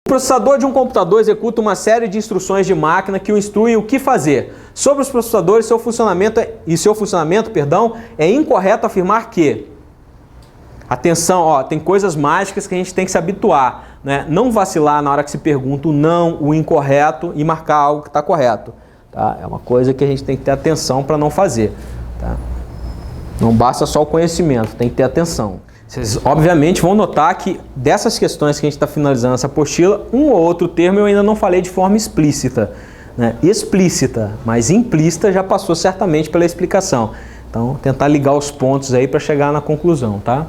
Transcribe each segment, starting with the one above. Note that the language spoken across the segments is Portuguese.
processador de um computador executa uma série de instruções de máquina que o instruem o que fazer. Sobre os processadores seu funcionamento é incorreto afirmar que... Atenção, ó, tem coisas mágicas que a gente tem que se habituar, né? Não vacilar na hora que se pergunta o não, o incorreto e marcar algo que está correto. Tá? É uma coisa que a gente tem que ter atenção para não fazer. Tá? Não basta só o conhecimento, tem que ter atenção. Vocês obviamente vão notar que dessas questões que a gente está finalizando essa apostila, um ou outro termo eu ainda não falei de forma explícita. Né? Explícita, mas implícita já passou certamente pela explicação. Então, tentar ligar os pontos aí para chegar na conclusão, tá?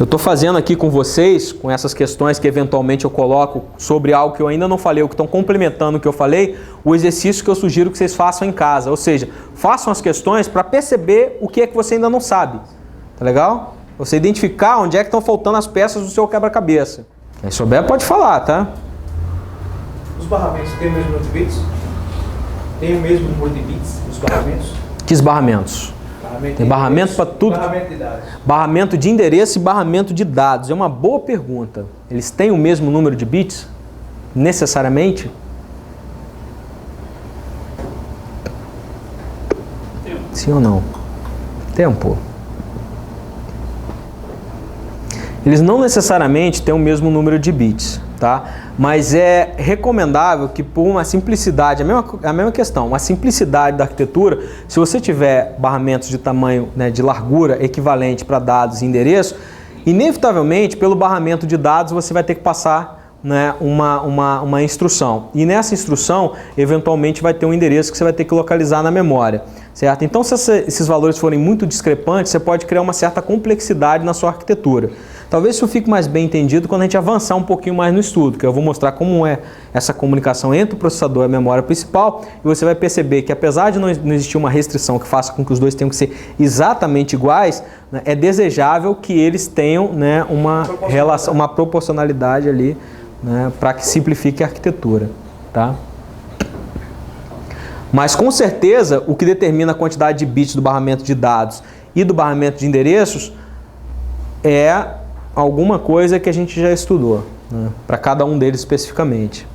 Eu estou fazendo aqui com vocês, com essas questões que eventualmente eu coloco sobre algo que eu ainda não falei, ou que estão complementando o que eu falei, o exercício que eu sugiro que vocês façam em casa. Ou seja, façam as questões para perceber o que é que você ainda não sabe. Tá legal? Você identificar onde é que estão faltando as peças do seu quebra-cabeça. Quem souber pode falar, tá? Os barramentos têm o mesmo número de bits? Tem o mesmo número de bits nos barramentos? Que barramentos? Tem barramento para tudo. Barramento de dados. Barramento de endereço e barramento de dados. É uma boa pergunta. Eles têm o mesmo número de bits? Necessariamente? Sim ou não? Tempo. Eles não necessariamente têm o mesmo número de bits, tá? Mas é recomendável que por uma simplicidade, a mesma questão, uma simplicidade da arquitetura, se você tiver barramentos de tamanho, né, de largura equivalente para dados e endereço, inevitavelmente pelo barramento de dados você vai ter que passar, né, uma instrução. E nessa instrução, eventualmente vai ter um endereço que você vai ter que localizar na memória, certo? Então se esses valores forem muito discrepantes, você pode criar uma certa complexidade na sua arquitetura. Talvez isso fique mais bem entendido quando a gente avançar um pouquinho mais no estudo, que eu vou mostrar como é essa comunicação entre o processador e a memória principal, e você vai perceber que apesar de não existir uma restrição que faça com que os dois tenham que ser exatamente iguais, né, é desejável que eles tenham, né, uma relação, uma proporcionalidade ali, né, para que simplifique a arquitetura. Tá? Mas com certeza o que determina a quantidade de bits do barramento de dados e do barramento de endereços é alguma coisa que a gente já estudou, né, para cada um deles especificamente.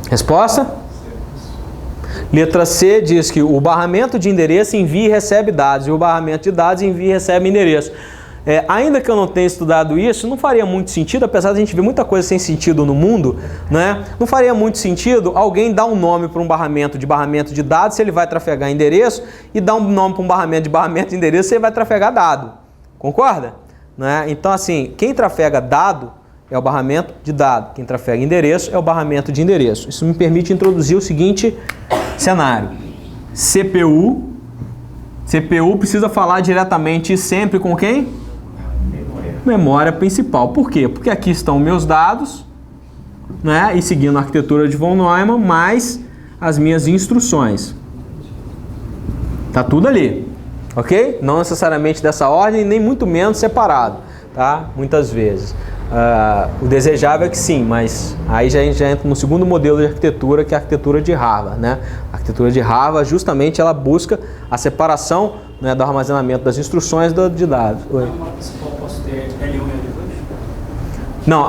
Resposta? Letra C diz que o barramento de endereço envia e recebe dados, e o barramento de dados envia e recebe endereço. Ainda que eu não tenha estudado isso, não faria muito sentido, apesar de a gente ver muita coisa sem sentido no mundo, né? Não faria muito sentido alguém dar um nome para um barramento de dados se ele vai trafegar endereço, e dar um nome para um barramento de endereço se ele vai trafegar dado. Concorda? Né? Então, assim, quem trafega dado é o barramento de dado, quem trafega endereço é o barramento de endereço. Isso me permite introduzir o seguinte cenário. CPU precisa falar diretamente e sempre com quem? Memória principal. Por quê? Porque aqui estão meus dados, né? E seguindo a arquitetura de von Neumann, mais as minhas instruções. Tá tudo ali, ok? Não necessariamente dessa ordem, nem muito menos separado, tá? Muitas vezes. O desejável é que sim, mas aí a gente já entra no segundo modelo de arquitetura, que é a arquitetura de Harvard, né? A arquitetura de Harvard, justamente, ela busca a separação, né, do armazenamento das instruções de dados. Oi. Posso ter L1 e L2? Não,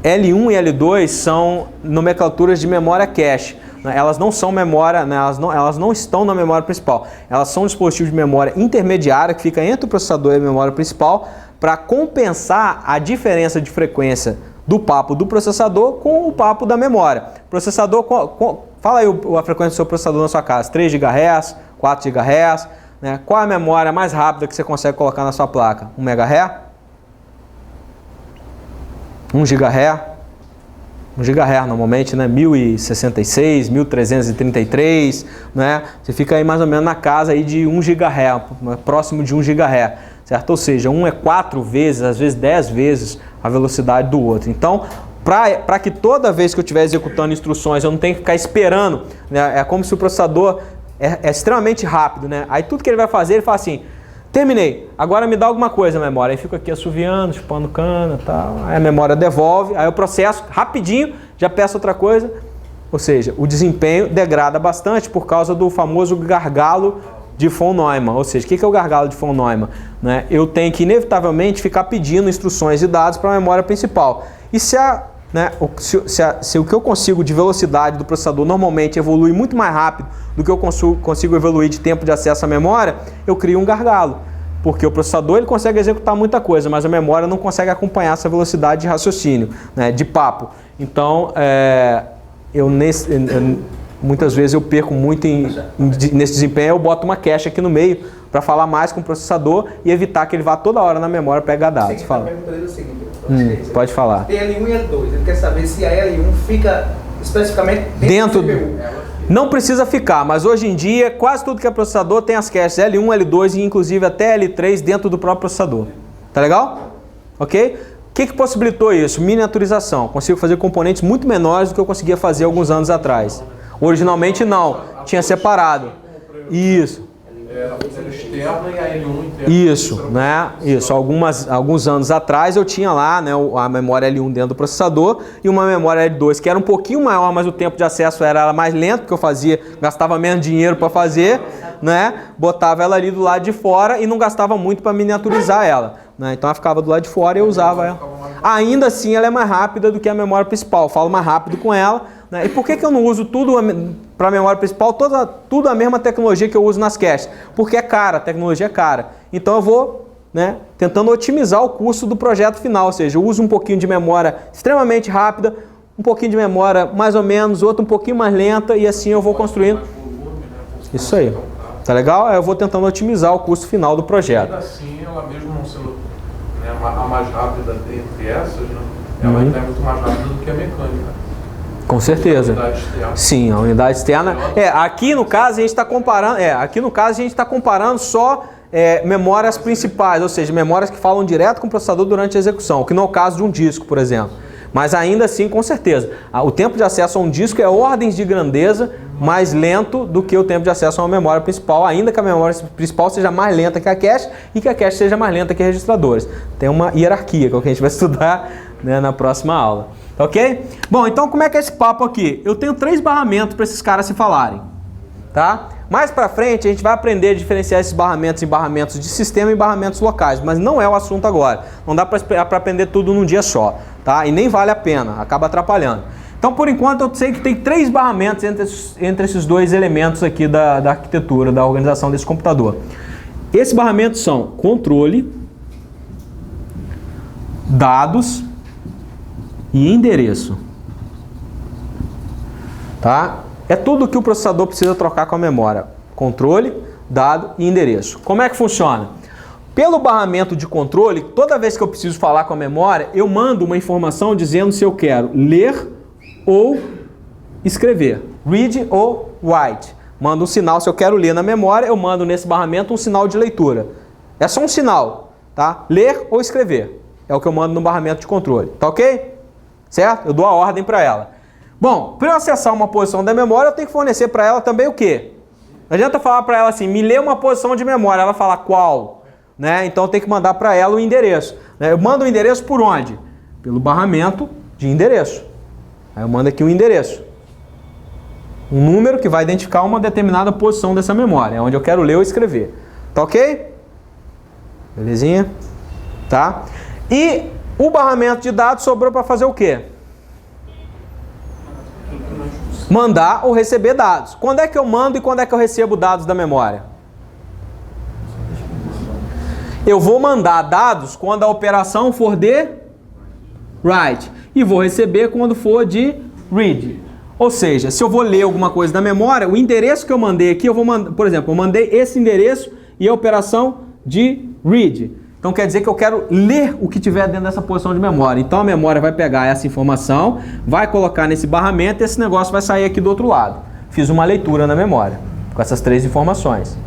L1 e L2 são nomenclaturas de memória cache. Elas não são memória, né, elas não estão na memória principal. Elas são um dispositivo de memória intermediária que fica entre o processador e a memória principal para compensar a diferença de frequência do papo do processador com o papo da memória. Processador, fala aí a frequência do seu processador na sua casa, 3 GHz, 4 GHz, né? Qual é a memória mais rápida que você consegue colocar na sua placa? 1 MHz? 1 GHz? 1 GHz normalmente, né? 1066, 1333, né? Você fica aí mais ou menos na casa aí de 1 GHz, próximo de 1 GHz, certo? Ou seja, um é 4 vezes, às vezes 10 vezes a velocidade do outro. Então, para que toda vez que eu estiver executando instruções eu não tenha que ficar esperando, né? É como se o processador é extremamente rápido, né? Aí tudo que ele vai fazer, ele fala assim: terminei, agora me dá alguma coisa a memória. Aí fica aqui assoviando, chupando cana e tal. Aí a memória devolve, aí o processo rapidinho já peça outra coisa. Ou seja, o desempenho degrada bastante por causa do famoso gargalo de von Neumann. Ou seja, o que é o gargalo de von Neumann? Né? Eu tenho que, inevitavelmente, ficar pedindo instruções e dados para a memória principal. E se o que eu consigo de velocidade do processador normalmente evolui muito mais rápido do que eu consigo evoluir de tempo de acesso à memória, eu crio um gargalo. Porque o processador ele consegue executar muita coisa, mas a memória não consegue acompanhar essa velocidade de raciocínio, né, de papo. Então, muitas vezes eu perco muito nesse desempenho, eu boto uma cache aqui no meio para falar mais com o processador e evitar que ele vá toda hora na memória pegar dados. Fala. A pergunta dele é o seguinte, pode falar. Tem L1 e L2, ele quer saber se a L1 fica especificamente dentro do CPU. Não precisa ficar, mas hoje em dia quase tudo que é processador tem as caches L1, L2 e inclusive até L3 dentro do próprio processador. Tá legal? Ok? O que possibilitou isso? Miniaturização. Consigo fazer componentes muito menores do que eu conseguia fazer alguns anos atrás. Originalmente não, tinha separado. Isso. Isso, né? Isso. Alguns anos atrás eu tinha lá, né, a memória L1 dentro do processador e uma memória L2 que era um pouquinho maior, mas o tempo de acesso era mais lento, porque eu gastava menos dinheiro para fazer, né? Botava ela ali do lado de fora e não gastava muito para miniaturizar ela, né? Então ela ficava do lado de fora e eu usava ela. Ainda assim ela é mais rápida do que a memória principal, eu falo mais rápido com ela, né? E por que eu não uso tudo para a memória principal, tudo a mesma tecnologia que eu uso nas caches? Porque é cara, a tecnologia é cara. Então eu vou, né, tentando otimizar o custo do projeto final, ou seja, eu uso um pouquinho de memória extremamente rápida, um pouquinho de memória mais ou menos, outra um pouquinho mais lenta e assim eu vou construindo. Isso aí. Tá legal? Eu vou tentando otimizar o custo final do projeto. Ainda assim, ela mesmo não sendo, né, a mais rápida entre essas, né, ela ainda é muito mais rápida do que a mecânica. Com certeza. Sim, a unidade externa. Aqui no caso a gente está comparando, só memórias principais, ou seja, memórias que falam direto com o processador durante a execução, o que não é o caso de um disco, por exemplo. Mas ainda assim, com certeza, o tempo de acesso a um disco é ordens de grandeza mais lento do que o tempo de acesso a uma memória principal, ainda que a memória principal seja mais lenta que a cache e que a cache seja mais lenta que registradores. Tem uma hierarquia, que é o que a gente vai estudar, né, na próxima aula. Ok? Bom, então como é que é esse papo aqui? Eu tenho 3 barramentos para esses caras se falarem. Tá? Mais para frente a gente vai aprender a diferenciar esses barramentos em barramentos de sistema e barramentos locais, mas não é o assunto agora. Não dá para aprender tudo num dia só, tá? E nem vale a pena, acaba atrapalhando. Então, por enquanto, eu sei que tem 3 barramentos entre esses 2 elementos aqui da arquitetura, da organização desse computador. Esses barramentos são controle, dados e endereço. Tá? É tudo que o processador precisa trocar com a memória. Controle, dado e endereço. Como é que funciona? Pelo barramento de controle, toda vez que eu preciso falar com a memória, eu mando uma informação dizendo se eu quero ler ou escrever. Read ou write. Mando um sinal, se eu quero ler na memória, eu mando nesse barramento um sinal de leitura. É só um sinal, tá? Ler ou escrever. É o que eu mando no barramento de controle. Tá ok? Certo? Eu dou a ordem para ela. Bom, para eu acessar uma posição da memória, eu tenho que fornecer para ela também o quê? Não adianta falar para ela assim, me lê uma posição de memória. Ela fala qual? Né? Então eu tenho que mandar para ela o endereço. Eu mando o endereço por onde? Pelo barramento de endereço. Aí eu mando aqui um endereço. Um número que vai identificar uma determinada posição dessa memória. É onde eu quero ler ou escrever. Tá ok? Belezinha? Tá? E o barramento de dados sobrou para fazer o quê? Mandar ou receber dados. Quando é que eu mando e quando é que eu recebo dados da memória? Eu vou mandar dados quando a operação for de write e vou receber quando for de read. Ou seja, se eu vou ler alguma coisa da memória, o endereço que eu mandei aqui, eu vou mandar, por exemplo, eu mandei esse endereço e a operação de read. Então quer dizer que eu quero ler o que tiver dentro dessa posição de memória. Então a memória vai pegar essa informação, vai colocar nesse barramento e esse negócio vai sair aqui do outro lado. Fiz uma leitura na memória com essas 3 informações.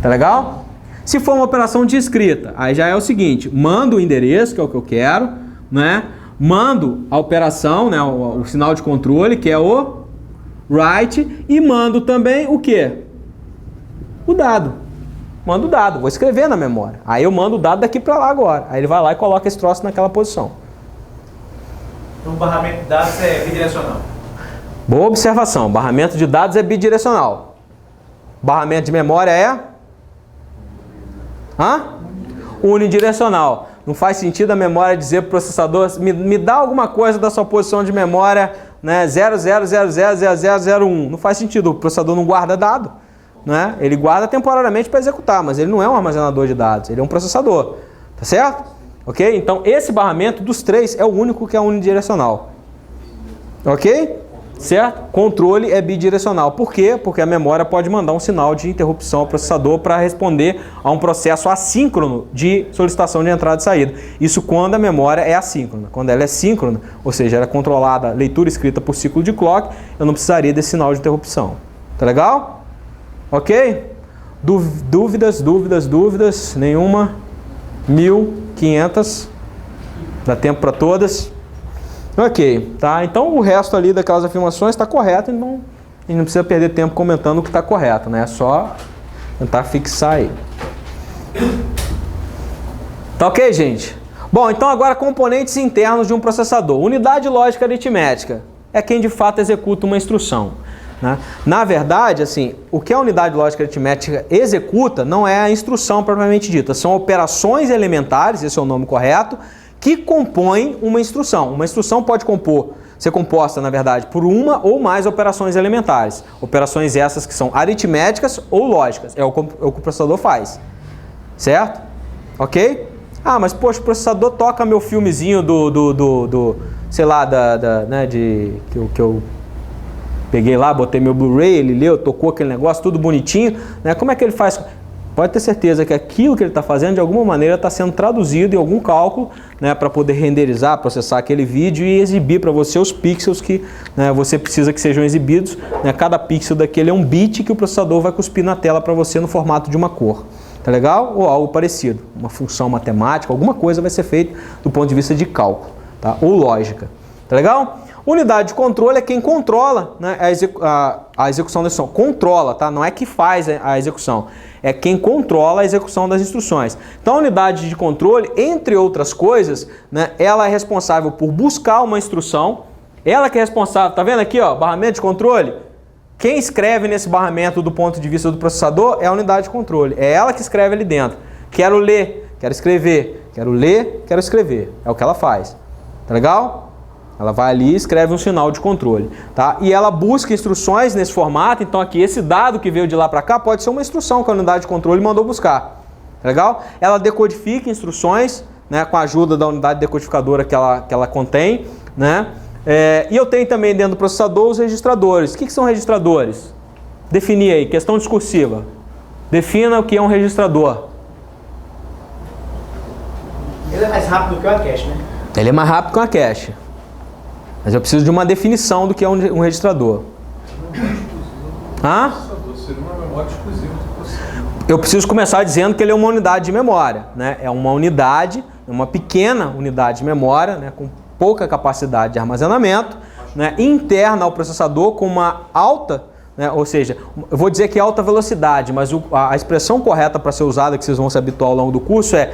Tá legal? Se for uma operação de escrita, aí já é o seguinte, mando o endereço, que é o que eu quero, né? Mando a operação, né, o sinal de controle, que é o write, e mando também o quê? O dado. Mando o dado, vou escrever na memória. Aí eu mando o dado daqui para lá agora. Aí ele vai lá e coloca esse troço naquela posição. Então o barramento de dados é bidirecional. Boa observação. Barramento de dados é bidirecional. Barramento de memória é Unidirecional. Não faz sentido a memória dizer para o processador, me dá alguma coisa da sua posição de memória, né, 00000001. Não faz sentido, o processador não guarda dado. Né? Ele guarda temporariamente para executar, mas ele não é um armazenador de dados, ele é um processador. Tá certo? Ok? Então esse barramento dos três é o único que é unidirecional. Ok? Certo? Controle é bidirecional. Por quê? Porque a memória pode mandar um sinal de interrupção ao processador para responder a um processo assíncrono de solicitação de entrada e saída. Isso quando a memória é assíncrona. Quando ela é síncrona, ou seja, ela é controlada, leitura escrita por ciclo de clock, eu não precisaria desse sinal de interrupção. Tá legal? Ok? Dúvidas? Nenhuma? 1.500. Dá tempo para todas? Ok, tá? Então o resto ali daquelas afirmações está correto, então a gente não precisa perder tempo comentando o que está correto, né? É só tentar fixar aí. Tá ok, gente? Bom, então agora componentes internos de um processador. Unidade lógica aritmética é quem de fato executa uma instrução. Né? Na verdade, assim, o que a unidade lógica aritmética executa não é a instrução propriamente dita, são operações elementares, esse é o nome correto, que compõem uma instrução. Uma instrução pode ser composta, na verdade, por uma ou mais operações elementares. Operações essas que são aritméticas ou lógicas. É o que o processador faz. Certo? Ok? Ah, mas poxa, o processador toca meu filmezinho sei lá, né, que eu peguei lá, botei meu Blu-ray, ele leu, tocou aquele negócio, tudo bonitinho. Né? Como é que ele faz? Pode ter certeza que aquilo que ele está fazendo, de alguma maneira, está sendo traduzido em algum cálculo, né, para poder renderizar, processar aquele vídeo e exibir para você os pixels que, né, você precisa que sejam exibidos. Né? Cada pixel daquele é um bit que o processador vai cuspir na tela para você no formato de uma cor. Tá legal? Ou algo parecido. Uma função matemática, alguma coisa vai ser feita do ponto de vista de cálculo. Tá? Ou lógica. Tá legal? Unidade de controle é quem controla, né, a execução da instrução. Controla, tá? Não é que faz a execução. É quem controla a execução das instruções. Então a unidade de controle, entre outras coisas, né, ela é responsável por buscar uma instrução. Ela que é responsável, tá vendo aqui, ó, barramento de controle? Quem escreve nesse barramento do ponto de vista do processador é a unidade de controle. É ela que escreve ali dentro. Quero ler, quero escrever. Quero ler, quero escrever. É o que ela faz. Tá legal? Ela vai ali e escreve um sinal de controle, tá? E ela busca instruções nesse formato, então aqui esse dado que veio de lá para cá pode ser uma instrução que a unidade de controle mandou buscar, tá legal? Ela decodifica instruções, né, com a ajuda da unidade decodificadora que ela contém, né? E eu tenho também dentro do processador os registradores. O que são registradores? Definir aí, questão discursiva. Defina o que é um registrador. Ele é mais rápido que o cache, né? Ele é mais rápido que uma cache. Mas eu preciso de uma definição do que é um registrador. Seria uma memória exclusiva do processador. Eu preciso começar dizendo que ele é uma unidade de memória. Né? É uma unidade, uma pequena unidade de memória, né, com pouca capacidade de armazenamento, né, interna ao processador com uma alta, né, ou seja, eu vou dizer que é alta velocidade, mas a expressão correta para ser usada, que vocês vão se habituar ao longo do curso, é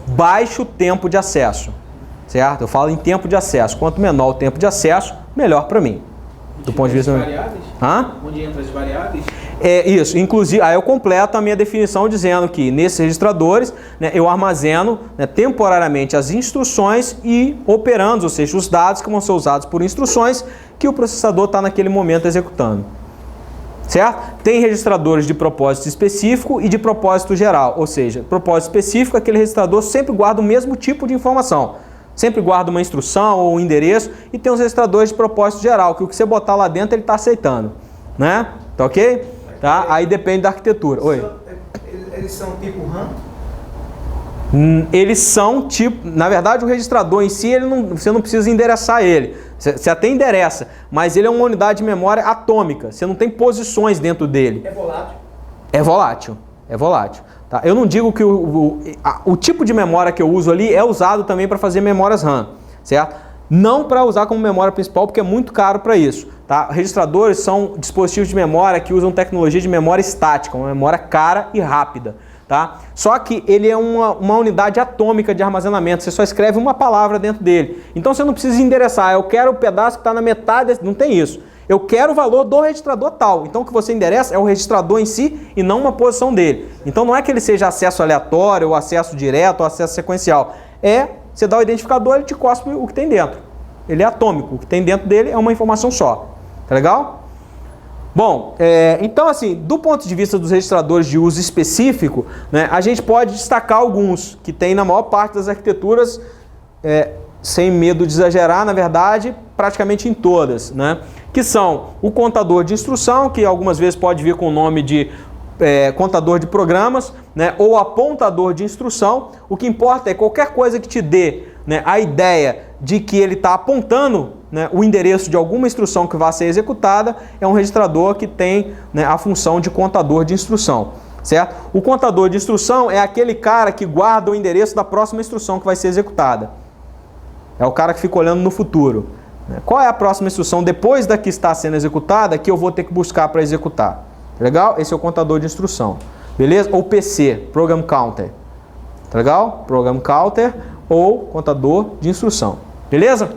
baixo tempo de acesso. Certo? Eu falo em tempo de acesso. Quanto menor o tempo de acesso, melhor para mim. Do ponto de vista... variáveis? Onde entra as variáveis? É isso. Inclusive, aí eu completo a minha definição dizendo que nesses registradores, né, eu armazeno, né, temporariamente as instruções e operandos, ou seja, os dados que vão ser usados por instruções que o processador está naquele momento executando. Certo? Tem registradores de propósito específico e de propósito geral. Ou seja, propósito específico, aquele registrador sempre guarda o mesmo tipo de informação. Sempre guarda uma instrução ou um endereço, e tem os registradores de propósito geral, que o que você botar lá dentro ele está aceitando. Né? Tá ok? Tá? Aí depende da arquitetura. Oi? Eles são tipo RAM? Eles são tipo... Na verdade, o registrador em si, você não precisa endereçar ele. Você até endereça, mas ele é uma unidade de memória atômica. Você não tem posições dentro dele. É volátil? É volátil. É volátil. Tá? Eu não digo que o tipo de memória que eu uso ali é usado também para fazer memórias RAM, certo? Não para usar como memória principal, porque é muito caro para isso. Tá? Registradores são dispositivos de memória que usam tecnologia de memória estática, uma memória cara e rápida. Tá? Só que ele é uma unidade atômica de armazenamento, você só escreve uma palavra dentro dele. Então você não precisa endereçar, eu quero o pedaço que está na metade, não tem isso. eu quero o valor do registrador tal. Então o que você endereça é o registrador em si e não uma posição dele. Então não é que ele seja acesso aleatório, ou acesso direto, ou acesso sequencial. Você dá o identificador, ele te cospe o que tem dentro. Ele é atômico, o que tem dentro dele é uma informação só. Tá legal? Bom, então assim, do ponto de vista dos registradores de uso específico, né, a gente pode destacar alguns que tem na maior parte das arquiteturas, sem medo de exagerar, na verdade, praticamente em todas, né? Que são o contador de instrução, que algumas vezes pode vir com o nome de contador de programas, né? Ou apontador de instrução. O que importa é qualquer coisa que te dê, né, a ideia de que ele está apontando, né, o endereço de alguma instrução que vai ser executada, é um registrador que tem, né, a função de contador de instrução, certo? O contador de instrução é aquele cara que guarda o endereço da próxima instrução que vai ser executada. É o cara que fica olhando no futuro. Qual é a próxima instrução depois da que está sendo executada que eu vou ter que buscar para executar? Legal? Esse é o contador de instrução. Beleza? Ou PC, Program Counter. Tá legal? Program Counter ou contador de instrução. Beleza?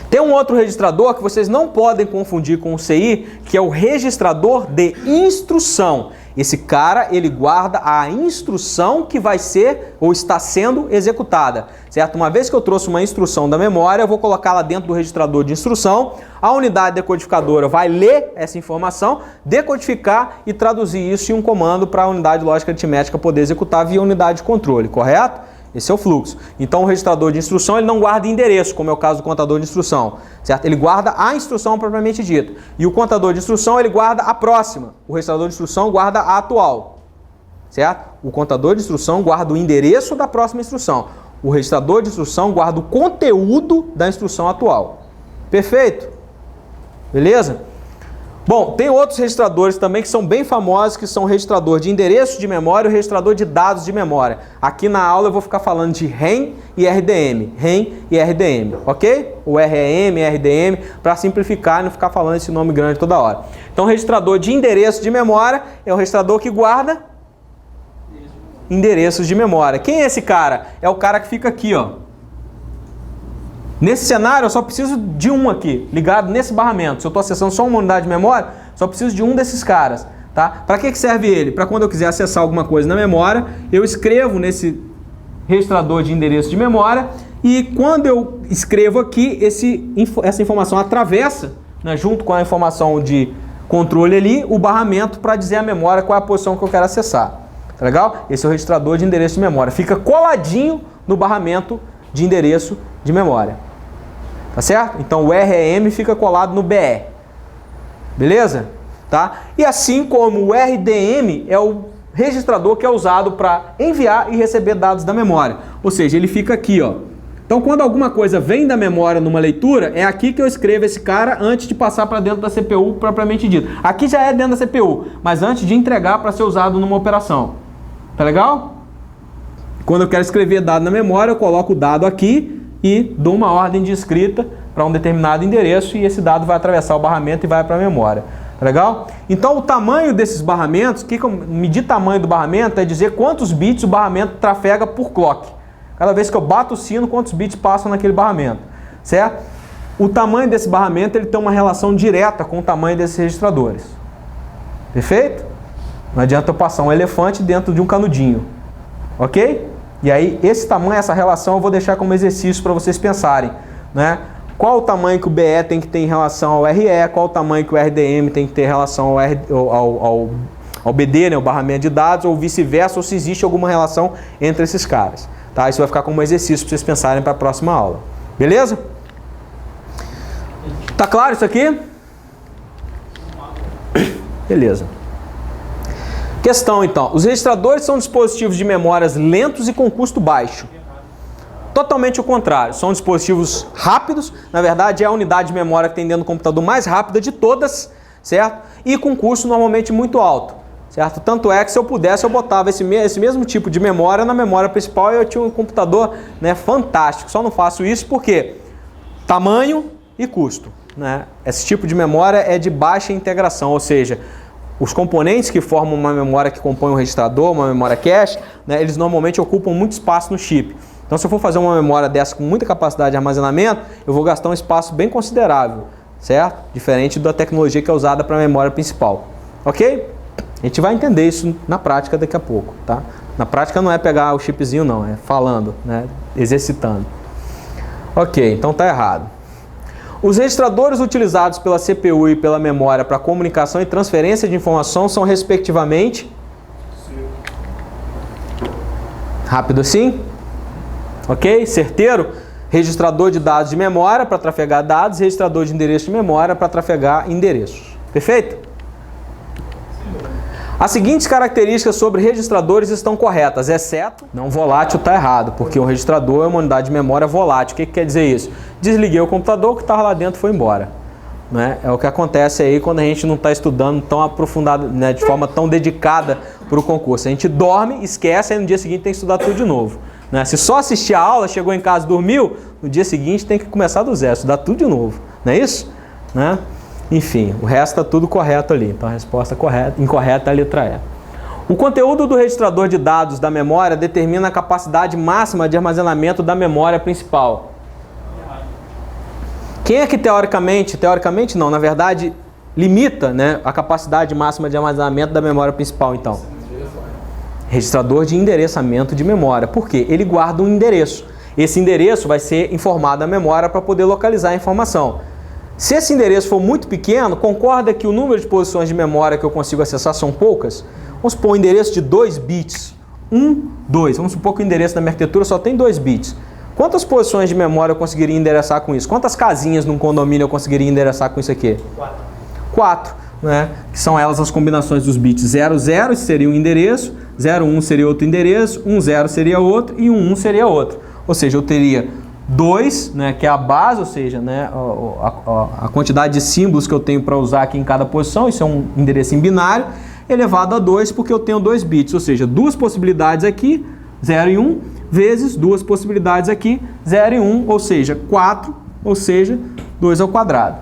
Tem um outro registrador que vocês não podem confundir com o CI, que é o registrador de instrução. Esse cara, ele guarda a instrução que vai ser ou está sendo executada, certo? Uma vez que eu trouxe uma instrução da memória, eu vou colocá-la dentro do registrador de instrução, a unidade decodificadora vai ler essa informação, decodificar e traduzir isso em um comando para a unidade lógica aritmética poder executar via unidade de controle, correto? Esse é o fluxo. Então o registrador de instrução ele não guarda endereço, como é o caso do contador de instrução, certo? Ele guarda a instrução propriamente dita. E o contador de instrução ele guarda a próxima. O registrador de instrução guarda a atual, certo? O contador de instrução guarda o endereço da próxima instrução. O registrador de instrução guarda o conteúdo da instrução atual. Perfeito? Beleza? Bom, tem outros registradores também que são bem famosos, que são o registrador de endereço de memória e o registrador de dados de memória. Aqui na aula eu vou ficar falando de REM e RDM. REM e RDM, ok? O REM, RDM, para simplificar e não ficar falando esse nome grande toda hora. Então, o registrador de endereço de memória é o registrador que guarda endereços de memória. Quem é esse cara? É o cara que fica aqui, ó. Nesse cenário, eu só preciso de um aqui, ligado nesse barramento. Se eu estou acessando só uma unidade de memória, só preciso de um desses caras, tá? Para que serve ele? Para quando eu quiser acessar alguma coisa na memória, eu escrevo nesse registrador de endereço de memória e quando eu escrevo aqui, essa informação atravessa, né, junto com a informação de controle ali, o barramento para dizer à memória qual é a posição que eu quero acessar. Tá legal? Esse é o registrador de endereço de memória. Fica coladinho no barramento de endereço de memória. Tá certo? Então o REM fica colado no BE. Beleza? Tá? E assim como o RDM é o registrador que é usado para enviar e receber dados da memória. Ou seja, ele fica aqui, ó. Então quando alguma coisa vem da memória numa leitura, é aqui que eu escrevo esse cara antes de passar para dentro da CPU propriamente dito. Aqui já é dentro da CPU, mas antes de entregar para ser usado numa operação. Tá legal? Quando eu quero escrever dado na memória, eu coloco o dado aqui e dou uma ordem de escrita para um determinado endereço e esse dado vai atravessar o barramento e vai para a memória. Tá legal? Então o tamanho desses barramentos, medir tamanho do barramento é dizer quantos bits o barramento trafega por clock. Cada vez que eu bato o sino, quantos bits passam naquele barramento. Certo? O tamanho desse barramento ele tem uma relação direta com o tamanho desses registradores. Perfeito? Não adianta eu passar um elefante dentro de um canudinho. Ok? E aí, esse tamanho, essa relação, eu vou deixar como exercício para vocês pensarem, né? Qual o tamanho que o BE tem que ter em relação ao RE, qual o tamanho que o RDM tem que ter em relação ao BD, né, o barramento de dados, ou vice-versa, ou se existe alguma relação entre esses caras. Tá? Isso vai ficar como exercício para vocês pensarem para a próxima aula. Beleza? Tá claro isso aqui? Beleza. Questão, então. Os registradores são dispositivos de memórias lentos e com custo baixo. Totalmente o contrário. São dispositivos rápidos. Na verdade, é a unidade de memória que tem dentro do computador mais rápida de todas, certo? E com custo normalmente muito alto, certo? Tanto é que se eu pudesse, eu botava esse mesmo tipo de memória na memória principal e eu tinha um computador, né, fantástico. Só não faço isso porque tamanho e custo, né? Esse tipo de memória é de baixa integração, ou seja, os componentes que formam uma memória que compõe um registrador, uma memória cache, né, eles normalmente ocupam muito espaço no chip. Então, se eu for fazer uma memória dessa com muita capacidade de armazenamento, eu vou gastar um espaço bem considerável, certo? Diferente da tecnologia que é usada para a memória principal, ok? A gente vai entender isso na prática daqui a pouco, tá? Na prática não é pegar o chipzinho não, é falando, né? Exercitando. Ok, então tá errado. Os registradores utilizados pela CPU e pela memória para comunicação e transferência de informação são respectivamente... Rápido assim? Ok? Certeiro? Registrador de dados de memória para trafegar dados, registrador de endereço de memória para trafegar endereços. Perfeito? As seguintes características sobre registradores estão corretas, exceto não volátil está errado, porque um registrador é uma unidade de memória volátil. O que quer dizer isso? Desliguei o computador, o que estava lá dentro foi embora. Né? É o que acontece aí quando a gente não está estudando tão aprofundado, né, de forma tão dedicada para o concurso. A gente dorme, esquece, aí no dia seguinte tem que estudar tudo de novo. Né? Se só assistir a aula, chegou em casa, dormiu, no dia seguinte tem que começar do zero, estudar tudo de novo. Não é isso? Né? Enfim, o resto está tudo correto ali. Então a resposta incorreta é a letra E. O conteúdo do registrador de dados da memória determina a capacidade máxima de armazenamento da memória principal. Quem é que teoricamente não, na verdade, limita, né, a capacidade máxima de armazenamento da memória principal, então? Registrador de endereçamento de memória. Por quê? Ele guarda um endereço. Esse endereço vai ser informado à memória para poder localizar a informação. Se esse endereço for muito pequeno, concorda que o número de posições de memória que eu consigo acessar são poucas? Vamos supor um endereço de 2 bits. 1, 2. Vamos supor que o endereço da minha arquitetura só tem 2 bits. Quantas posições de memória eu conseguiria endereçar com isso? Quantas casinhas num condomínio eu conseguiria endereçar com isso aqui? 4. Né? Que são elas as combinações dos bits 00, esse seria um endereço, 01 seria outro endereço, 10 seria outro e 11 seria outro. Ou seja, eu teria 2, né, que é a base, ou seja, né, a quantidade de símbolos que eu tenho para usar aqui em cada posição, isso é um endereço em binário, elevado a 2 porque eu tenho 2 bits, ou seja, 2 possibilidades aqui, 0 e 1, vezes 2 possibilidades aqui, 0 e 1, ou seja, 4, ou seja, 2 ao quadrado.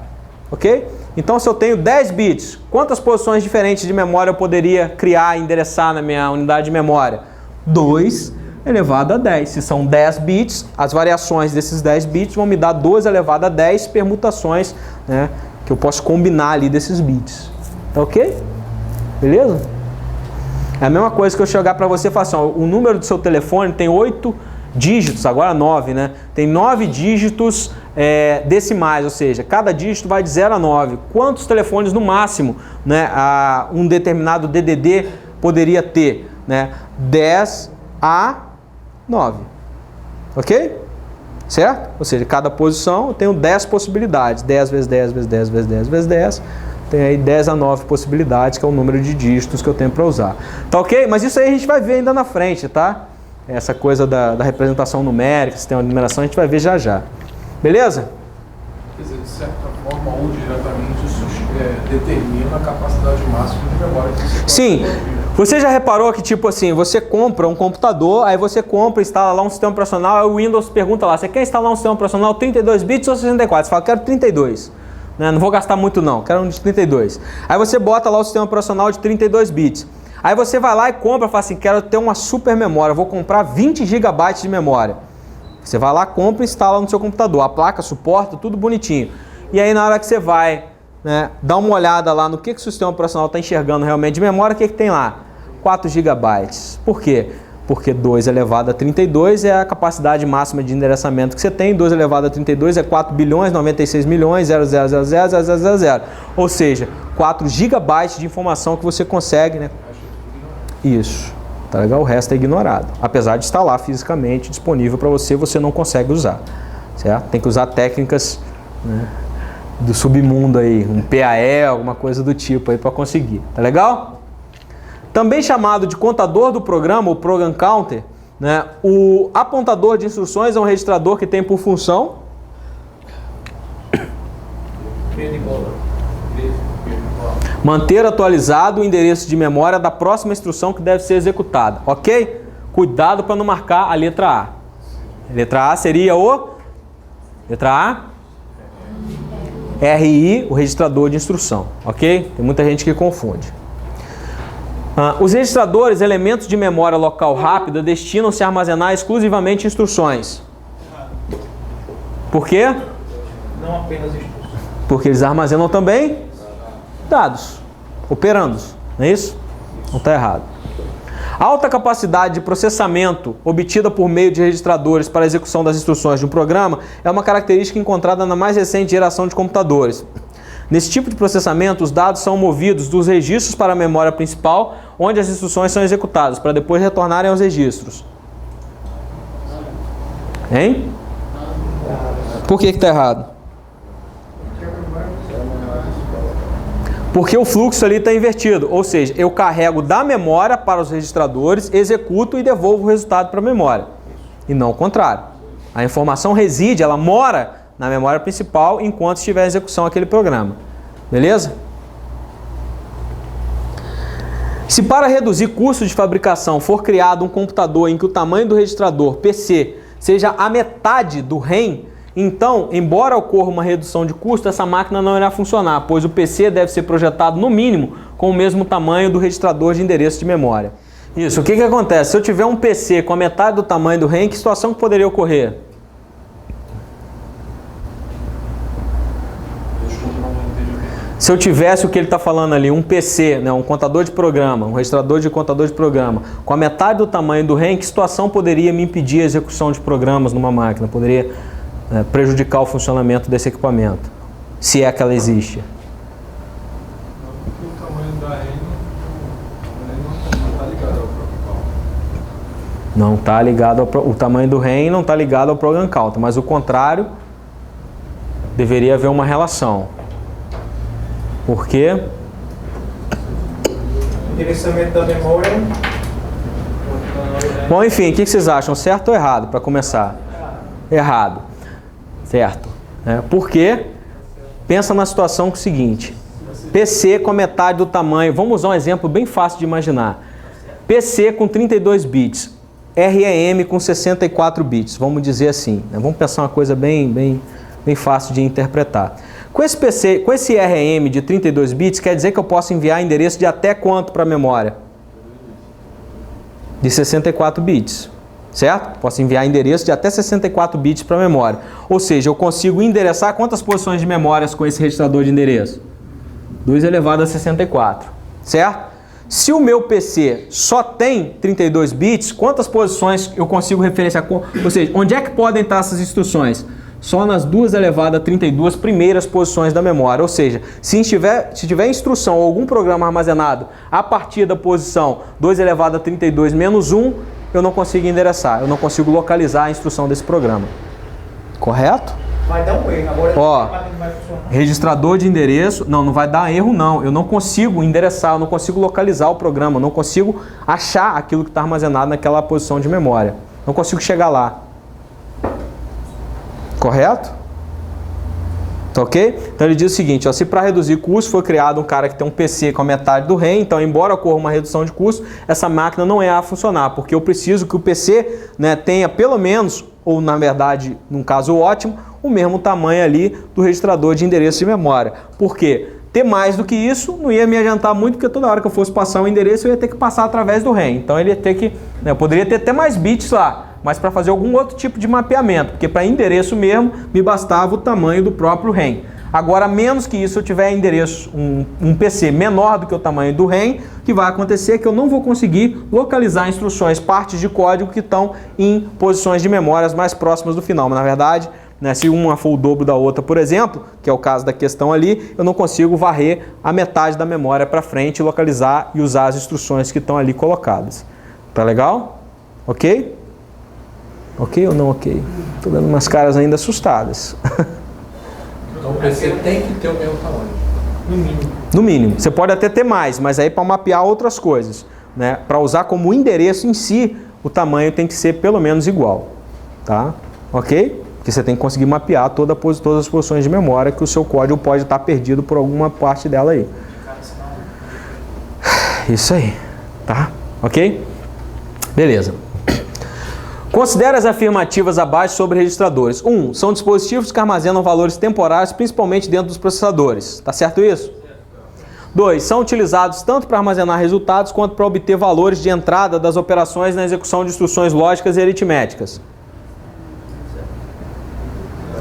Ok? Então, se eu tenho 10 bits, quantas posições diferentes de memória eu poderia criar e endereçar na minha unidade de memória? 2 elevado a 10. Se são 10 bits, as variações desses 10 bits vão me dar 2 elevado a 10 permutações, né, que eu posso combinar ali desses bits. Tá ok? Beleza? É a mesma coisa que eu chegar para você e falar assim, ó, o número do seu telefone tem 8 dígitos, agora 9, né? Tem 9 dígitos decimais, ou seja, cada dígito vai de 0 a 9. Quantos telefones no máximo, né, um determinado DDD poderia ter? Né? 10 a 9. Ok? Certo? Ou seja, cada posição eu tenho 10 possibilidades. 10 vezes 10 vezes 10 vezes 10 vezes 10. Tem aí 10 a 9 possibilidades, que é o número de dígitos que eu tenho para usar. Tá ok? Mas isso aí a gente vai ver ainda na frente, tá? Essa coisa da representação numérica, sistema de numeração, a gente vai ver já já. Beleza? Quer dizer, de certa forma ou diretamente, isso determina a capacidade máxima de memória que você pode Sim. produzir. Você já reparou que, tipo assim, você compra um computador, aí você compra, instala lá um sistema operacional, aí o Windows pergunta lá, você quer instalar um sistema operacional 32 bits ou 64? Você fala, quero 32. Né? Não vou gastar muito não, quero um de 32. Aí você bota lá o sistema operacional de 32 bits. Aí você vai lá e compra, fala assim, quero ter uma super memória, vou comprar 20 GB de memória. Você vai lá, compra e instala no seu computador. A placa suporta, tudo bonitinho. E aí na hora que você vai, né, dar uma olhada lá no que o sistema operacional está enxergando realmente de memória, o que tem lá? 4 GB. Por quê? Porque 2 elevado a 32 é a capacidade máxima de endereçamento que você tem. 2 elevado a 32 é 4 bilhões, 96 milhões, 0,000,000. Ou seja, 4 GB de informação que você consegue, né? Isso. Tá legal? O resto é ignorado. Apesar de estar lá fisicamente disponível para você, você não consegue usar. Certo? Tem que usar técnicas, né, do submundo aí, um PAE, alguma coisa do tipo aí para conseguir. Tá legal? Também chamado de contador do programa, ou Program Counter, né, o apontador de instruções é um registrador que tem por função manter atualizado o endereço de memória da próxima instrução que deve ser executada. Ok? Cuidado para não marcar a letra A. A letra A seria o... Letra A? RI, o registrador de instrução. Ok? Tem muita gente que confunde. Os registradores, elementos de memória local rápida, destinam-se a armazenar exclusivamente instruções. Por quê? Não apenas instruções. Porque eles armazenam também dados, operandos, não é isso? Não está errado. A alta capacidade de processamento obtida por meio de registradores para a execução das instruções de um programa é uma característica encontrada na mais recente geração de computadores. Nesse tipo de processamento, os dados são movidos dos registros para a memória principal, onde as instruções são executadas, para depois retornarem aos registros. Hein? Por que está errado? Porque o fluxo ali está invertido, ou seja, eu carrego da memória para os registradores, executo e devolvo o resultado para a memória. E não o contrário. A informação reside, ela mora na memória principal enquanto estiver em execução aquele programa. Beleza? Se para reduzir custo de fabricação for criado um computador em que o tamanho do registrador PC seja a metade do RAM, então, embora ocorra uma redução de custo, essa máquina não irá funcionar, pois o PC deve ser projetado no mínimo com o mesmo tamanho do registrador de endereço de memória. Isso, o que acontece? Se eu tiver um PC com a metade do tamanho do RAM, que situação que poderia ocorrer? Se eu tivesse o que ele está falando ali, um PC, né, um contador de programa, um registrador de contador de programa, com a metade do tamanho do RAM, que situação poderia me impedir a execução de programas numa máquina? Poderia prejudicar o funcionamento desse equipamento, se é que ela existe. O tamanho da RAM não está ligado ao program count. Não está ligado o tamanho do RAM não está ligado ao program count, mas o contrário, deveria haver uma relação. Por quê? Endereçamento da memória. Bom, enfim, o que vocês acham? Certo ou errado, para começar? Errado. Certo? Por quê? Pensa na situação que é o seguinte. PC com metade do tamanho. Vamos usar um exemplo bem fácil de imaginar. PC com 32 bits. RAM com 64 bits. Vamos dizer assim. Vamos pensar uma coisa bem fácil de interpretar. Com esse PC, com esse RAM de 32 bits, quer dizer que eu posso enviar endereço de até quanto para a memória? De 64 bits. Certo? Posso enviar endereço de até 64 bits para a memória. Ou seja, eu consigo endereçar quantas posições de memórias com esse registrador de endereço? 2 elevado a 64. Certo? Se o meu PC só tem 32 bits, quantas posições eu consigo referenciar? Ou seja, onde é que podem estar essas instruções? Só nas 2 elevado a 32 primeiras posições da memória. Ou seja, se tiver instrução ou algum programa armazenado a partir da posição 2 elevado a 32 menos 1, eu não consigo endereçar, eu não consigo localizar a instrução desse programa. Correto? Vai dar um erro. Agora Ó, não vai funcionar. registrador de endereço, não vai dar erro não. Eu não consigo endereçar, eu não consigo localizar o programa, eu não consigo achar aquilo que está armazenado naquela posição de memória. Não consigo chegar lá. Correto? Tá ok? Então ele diz o seguinte, ó, se para reduzir custo foi criado um cara que tem um PC com a metade do RAM, então embora ocorra uma redução de custo, essa máquina não é a funcionar, porque eu preciso que o PC, né, tenha pelo menos, ou na verdade, num caso ótimo, o mesmo tamanho ali do registrador de endereço de memória. Por quê? Ter mais do que isso não ia me adiantar muito, porque toda hora que eu fosse passar um endereço eu ia ter que passar através do RAM. Então ele ia ter que, né, eu poderia ter até mais bits lá, mas para fazer algum outro tipo de mapeamento, porque para endereço mesmo me bastava o tamanho do próprio RAM. Agora, menos que isso, eu tiver endereço, um PC menor do que o tamanho do RAM, o que vai acontecer é que eu não vou conseguir localizar instruções, partes de código que estão em posições de memórias mais próximas do final. Mas na verdade, né, se uma for o dobro da outra, por exemplo, que é o caso da questão ali, eu não consigo varrer a metade da memória para frente, localizar e usar as instruções que estão ali colocadas. Tá legal? Ok? Ok ou não ok? Estou dando umas caras ainda assustadas. Então o PC tem que ter o mesmo tamanho. No mínimo. No mínimo. Você pode até ter mais, mas aí para mapear outras coisas. Né? Para usar como endereço em si, o tamanho tem que ser pelo menos igual. Tá? Ok? Porque você tem que conseguir mapear todas as posições de memória que o seu código pode estar perdido por alguma parte dela aí. Isso aí. Tá? Ok? Beleza. Considere as afirmativas abaixo sobre registradores. 1. São dispositivos que armazenam valores temporários, principalmente dentro dos processadores. Tá certo isso? 2. São utilizados tanto para armazenar resultados quanto para obter valores de entrada das operações na execução de instruções lógicas e aritméticas.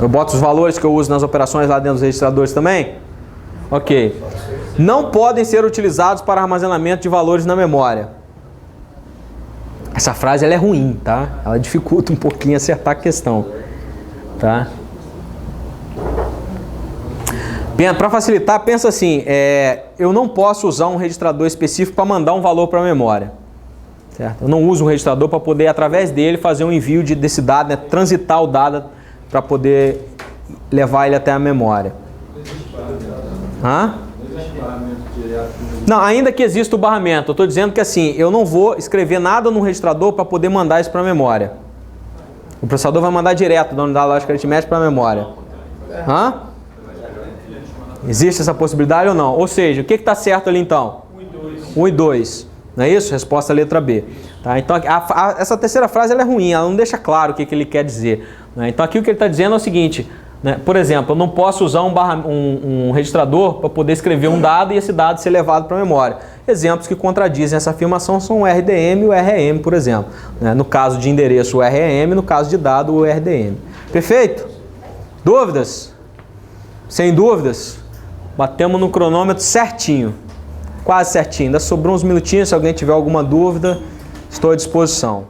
Eu boto os valores que eu uso nas operações lá dentro dos registradores também? Ok. Não podem ser utilizados para armazenamento de valores na memória. Essa frase ela é ruim, tá? Ela dificulta um pouquinho acertar a questão, tá? Para facilitar, pensa assim, eu não posso usar um registrador específico para mandar um valor para a memória. Certo? Eu não uso um registrador para poder, através dele, fazer um envio desse dado, né? Transitar o dado para poder levar ele até a memória. Hã? Não, ainda que exista o barramento, eu estou dizendo que assim, eu não vou escrever nada no registrador para poder mandar isso para a memória. O processador vai mandar direto da unidade lógica aritmética para a memória. Hã? Existe essa possibilidade ou não? Ou seja, o que está certo ali então? 1 e 2. Não é isso? Resposta letra B. Tá? Então, essa terceira frase ela é ruim, ela não deixa claro o que ele quer dizer. Né? Então, aqui o que ele está dizendo é o seguinte, né? Por exemplo, eu não posso usar um registrador para poder escrever um dado e esse dado ser levado para a memória. Exemplos que contradizem essa afirmação são o RDM e o REM, por exemplo. Né? No caso de endereço, o REM, no caso de dado, o RDM. Perfeito? Dúvidas? Sem dúvidas? Batemos no cronômetro certinho. Quase certinho. Ainda sobrou uns minutinhos, se alguém tiver alguma dúvida, estou à disposição.